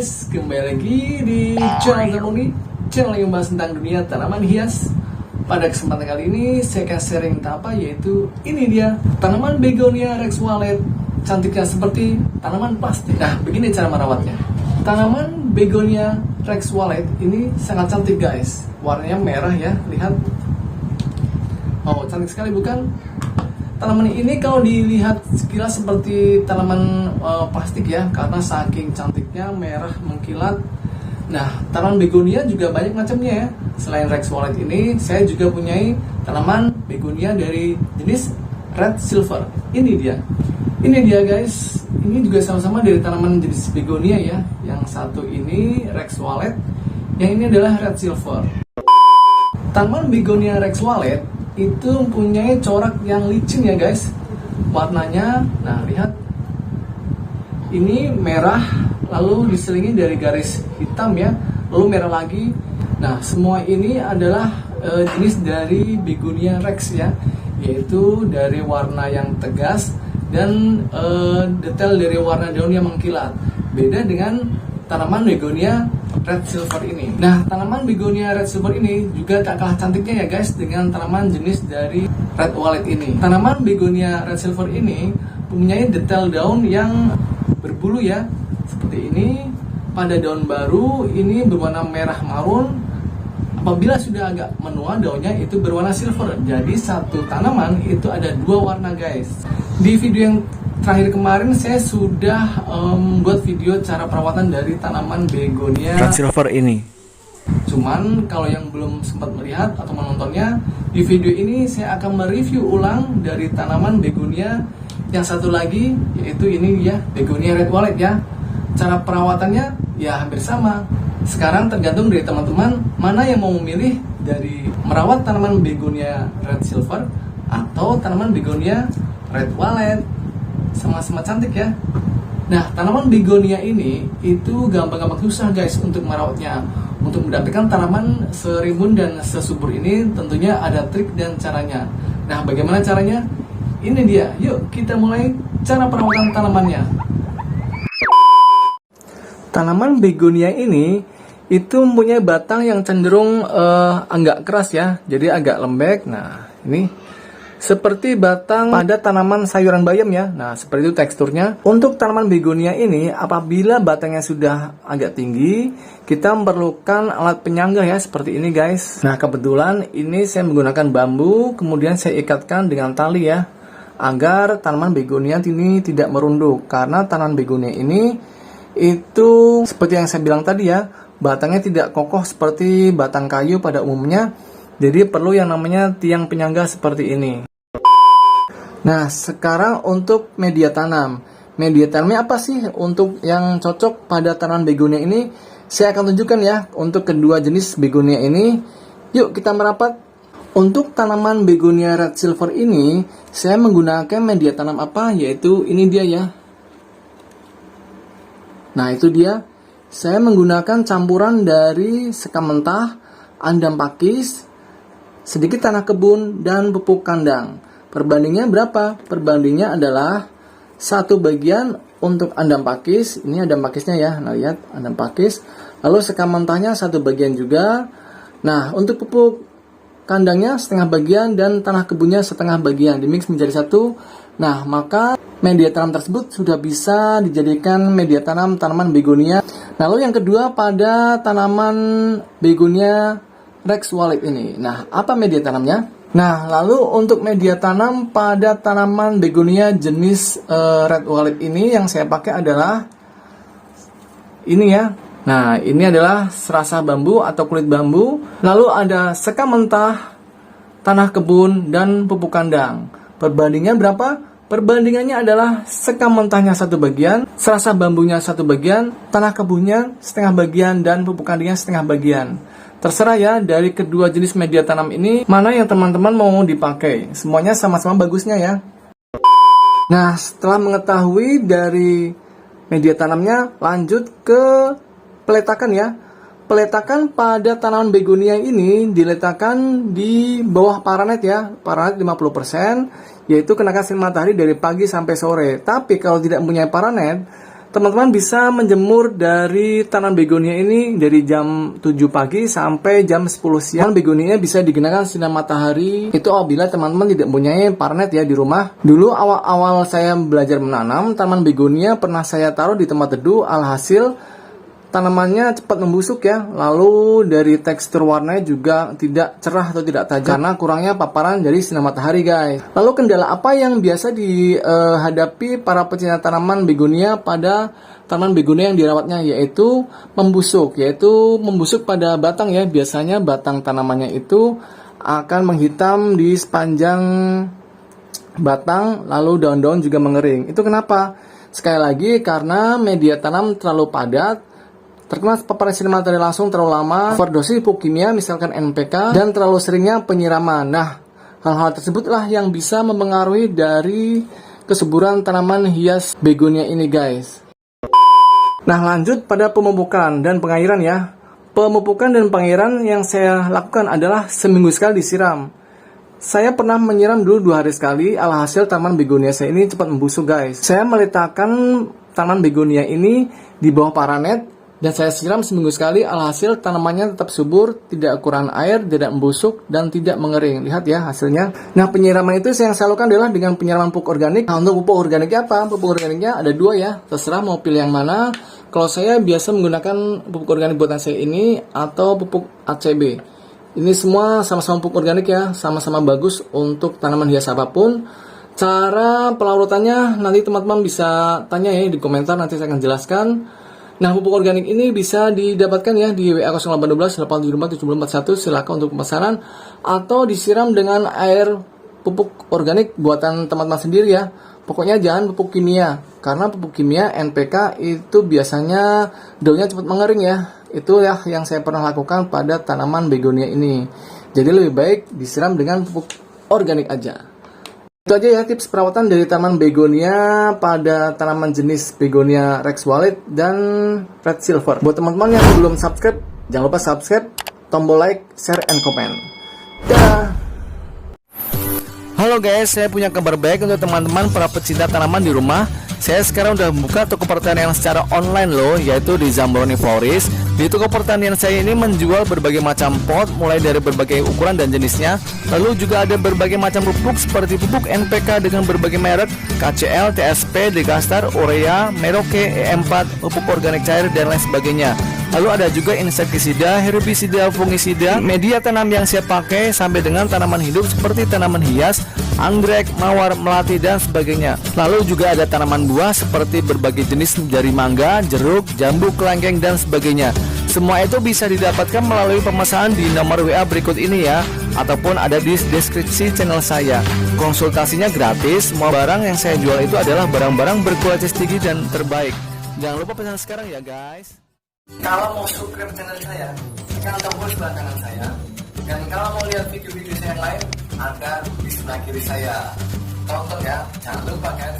guys, kembali lagi di channel Zamuni, channel yang membahas tentang dunia tanaman hias. Pada kesempatan kali ini saya akan sharing tentang apa, yaitu ini dia tanaman Begonia Rex Wallet. Cantiknya seperti tanaman plastik. Nah, begini cara merawatnya. Tanaman Begonia Rex Wallet ini sangat cantik guys. Warnanya merah ya, lihat. Oh, cantik sekali bukan? Tanaman ini kalau dilihat sekilas seperti tanaman plastik ya, karena saking cantiknya merah mengkilat. Nah, tanaman begonia juga banyak macamnya ya. Selain Rex Wallet ini, saya juga punyai tanaman begonia dari jenis red silver. Ini dia guys. Ini juga sama-sama dari tanaman jenis begonia ya. Yang satu ini Rex Wallet, yang ini adalah red silver. Tanaman begonia Rex Wallet itu mempunyai corak yang licin ya guys. Warnanya, nah lihat, ini merah lalu diselingi dari garis hitam ya, lalu merah lagi. Nah, semua ini adalah jenis dari Begonia Rex ya, yaitu dari warna yang tegas dan detail dari warna daun yang mengkilat. Beda dengan tanaman Begonia Red Silver ini. Nah, tanaman Begonia Red Silver ini juga tak kalah cantiknya ya guys dengan tanaman jenis dari Red Wallet ini. Tanaman Begonia Red Silver ini mempunyai detail daun yang berbulu ya, seperti ini. Pada daun baru ini berwarna merah marun. Apabila sudah agak menua daunnya itu berwarna silver. Jadi satu tanaman itu ada dua warna guys. Di video yang terakhir kemarin saya sudah membuat video cara perawatan dari tanaman Begonia Red Silver ini. Cuman kalau yang belum sempat melihat atau menontonnya, di video ini saya akan mereview ulang dari tanaman Begonia yang satu lagi, yaitu ini ya, Begonia Red Wallet ya. Cara perawatannya ya hampir sama. Sekarang tergantung dari teman-teman mana yang mau memilih dari merawat tanaman Begonia Red Silver atau tanaman Begonia Red Wallet. Sama-sama cantik ya. Nah, tanaman begonia ini itu gampang-gampang susah guys untuk merawatnya. Untuk mendapatkan tanaman serimbun dan sesubur ini tentunya ada trik dan caranya. Nah, bagaimana caranya? Ini dia. Yuk kita mulai cara perawatan tanamannya. Tanaman begonia ini itu mempunyai batang yang cenderung agak keras ya. Jadi agak lembek. Nah, ini seperti batang pada tanaman sayuran bayam ya. Nah, seperti itu teksturnya. Untuk tanaman begonia ini, apabila batangnya sudah agak tinggi, kita memerlukan alat penyangga ya, seperti ini guys. Nah, kebetulan ini saya menggunakan bambu, kemudian saya ikatkan dengan tali ya, agar tanaman begonia ini tidak merunduk. Karena tanaman begonia ini itu seperti yang saya bilang tadi ya, batangnya tidak kokoh seperti batang kayu pada umumnya. Jadi perlu yang namanya tiang penyangga seperti ini. Nah, sekarang untuk media tanam. Media tanamnya apa sih untuk yang cocok pada tanaman begonia ini? Saya akan tunjukkan ya untuk kedua jenis begonia ini. Yuk kita merapat. Untuk tanaman Begonia Red Silver ini, saya menggunakan media tanam apa? Yaitu ini dia ya. Nah, itu dia. Saya menggunakan campuran dari sekam mentah, andam pakis, sedikit tanah kebun, dan pupuk kandang. Perbandingnya berapa? Perbandingnya adalah 1 bagian untuk andam pakis. Ini andam pakisnya ya. Nah, lihat andam pakis. Lalu sekam mentahnya 1 bagian juga. Nah, untuk pupuk kandangnya setengah bagian dan tanah kebunnya setengah bagian. Dimix menjadi satu. Nah, maka media tanam tersebut sudah bisa dijadikan media tanam tanaman begonia. Lalu yang kedua pada tanaman Begonia Rex Wallet ini. Nah, apa media tanamnya? Nah, lalu untuk media tanam pada tanaman begonia jenis Red Wallet ini yang saya pakai adalah ini ya. Nah, ini adalah serasa bambu atau kulit bambu. Lalu ada sekam mentah, tanah kebun, dan pupuk kandang. Perbandingannya berapa? Perbandingannya adalah sekam mentahnya 1 bagian, serasa bambunya 1 bagian, tanah kebunnya setengah bagian, dan pupuk kandangnya setengah bagian. Terserah ya dari kedua jenis media tanam ini mana yang teman-teman mau dipakai. Semuanya sama-sama bagusnya ya. Nah, setelah mengetahui dari media tanamnya, lanjut ke peletakan ya. Peletakan pada tanaman begonia ini diletakkan di bawah paranet ya. Paranet 50%, yaitu kenakan sinar matahari dari pagi sampai sore. Tapi kalau tidak mempunyai paranet, teman-teman bisa menjemur dari tanaman begonia ini dari jam 7 pagi sampai jam 10 siang. Begonia bisa digunakan sinar matahari itu apabila teman-teman tidak mempunyai paranet ya di rumah. Dulu awal-awal saya belajar menanam tanaman begonia pernah saya taruh di tempat teduh, alhasil tanamannya cepat membusuk ya. Lalu dari tekstur warnanya juga tidak cerah atau tidak tajam karena kurangnya paparan dari sinar matahari guys. Lalu kendala apa yang biasa dihadapi para pecinta tanaman begonia pada tanaman begonia yang dirawatnya, yaitu membusuk pada batang ya. Biasanya batang tanamannya itu akan menghitam di sepanjang batang, lalu daun-daun juga mengering. Itu kenapa? Sekali lagi karena media tanam terlalu padat, terkena paparan sinar matahari langsung terlalu lama, overdosis pupuk kimia misalkan NPK, dan terlalu seringnya penyiraman. Nah, hal-hal tersebutlah yang bisa mempengaruhi dari kesuburan tanaman hias begonia ini guys. Nah, lanjut pada pemupukan dan pengairan ya. Pemupukan dan pengairan yang saya lakukan adalah seminggu sekali disiram. Saya pernah menyiram dulu 2 hari sekali, alhasil tanaman begonia saya ini cepat membusuk guys. Saya meletakkan tanaman begonia ini di bawah paranet dan saya siram seminggu sekali, alhasil tanamannya tetap subur, tidak kekurangan air, tidak membusuk, dan tidak mengering. Lihat ya hasilnya. Nah, penyiraman itu yang saya lakukan adalah dengan penyiraman pupuk organik. Nah, untuk pupuk organiknya apa? Pupuk organiknya ada 2 ya, terserah mau pilih yang mana. Kalau saya biasa menggunakan pupuk organik buatan saya ini atau pupuk ACB. Ini semua sama-sama pupuk organik ya, sama-sama bagus untuk tanaman hias apapun. Cara pelarutannya nanti teman-teman bisa tanya ya di komentar, nanti saya akan jelaskan. Nah, pupuk organik ini bisa didapatkan ya di WA 0812 874 7041. Silakan untuk pemesanan atau disiram dengan air pupuk organik buatan teman-teman sendiri ya. Pokoknya jangan pupuk kimia, karena pupuk kimia NPK itu biasanya daunnya cepat mengering ya. Itu ya yang saya pernah lakukan pada tanaman begonia ini. Jadi lebih baik disiram dengan pupuk organik aja. Itu aja ya tips perawatan dari tanaman begonia pada tanaman jenis begonia Rex Wallet dan Red Silver. Buat teman-teman yang belum subscribe, jangan lupa subscribe, tombol like, share, and comment. Dadah! Halo guys, saya punya kabar baik untuk teman-teman para pecinta tanaman di rumah. Saya sekarang udah membuka toko pertanian secara online loh, yaitu di Zambroni Florist. Di toko pertanian saya ini menjual berbagai macam pot, mulai dari berbagai ukuran dan jenisnya. Lalu juga ada berbagai macam pupuk seperti pupuk NPK dengan berbagai merek, KCL, TSP, Degastar, Urea, Merauke, E4, pupuk organik cair, dan lain sebagainya. Lalu ada juga insektisida, herbisida, fungisida, media tanam yang saya pakai sampai dengan tanaman hidup seperti tanaman hias, anggrek, mawar, melati, dan sebagainya. Lalu juga ada tanaman buah seperti berbagai jenis dari mangga, jeruk, jambu, kelengkeng, dan sebagainya. Semua itu bisa didapatkan melalui pemesanan di nomor WA berikut ini ya, ataupun ada di deskripsi channel saya. Konsultasinya gratis. Semua barang yang saya jual itu adalah barang-barang berkualitas tinggi dan terbaik. Jangan lupa pesan sekarang ya guys. Kalau mau subscribe channel saya, tekan tombol sebelah kanan saya. Dan kalau mau lihat video-video saya yang lain, ada di sebelah kiri saya. Tonton ya, jangan lupa kan.